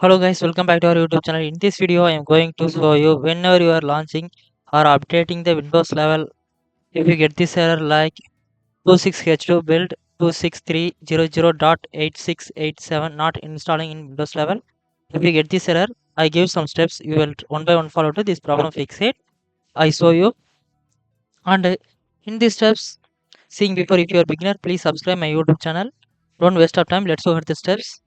Hello guys, welcome back to our YouTube channel. In this video, I am going to show you whenever you are launching or updating the Windows level, if you get this error like 26H2 build 26300.8687 not installing in Windows level. If you get this error, I give some steps. You will one by one follow to this problem, fix it. I show you, and in these steps, seeing before, if you are beginner, please subscribe my YouTube channel. Don't waste of time. Let's go over the steps.